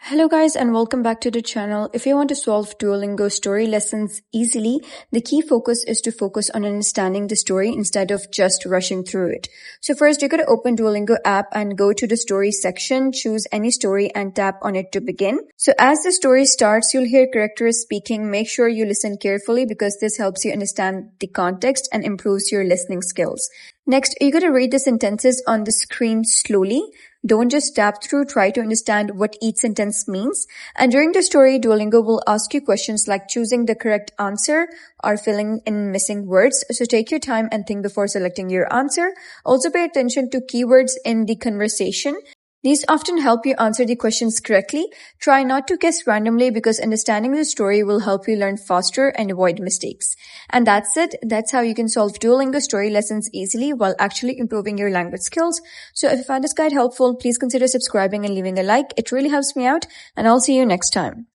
Hello guys and welcome back to the channel. If you want to solve Duolingo story lessons easily, the key focus is to focus on understanding the story instead of just rushing through it. So first you're going to open Duolingo app and go to the story section, choose any story and tap on it to begin. So as the story starts, you'll hear characters speaking. Make sure you listen carefully because this helps you understand the context and improves your listening skills. Next, you're going to read the sentences on the screen slowly. Don't just tap through, try to understand what each sentence means. And during the story, Duolingo will ask you questions like choosing the correct answer or filling in missing words. So take your time and think before selecting your answer. Also pay attention to keywords in the conversation. These often help you answer the questions correctly. Try not to guess randomly because understanding the story will help you learn faster and avoid mistakes. And that's it. That's how you can solve Duolingo story lessons easily while actually improving your language skills. So if you found this guide helpful, please consider subscribing and leaving a like. It really helps me out, and I'll see you next time.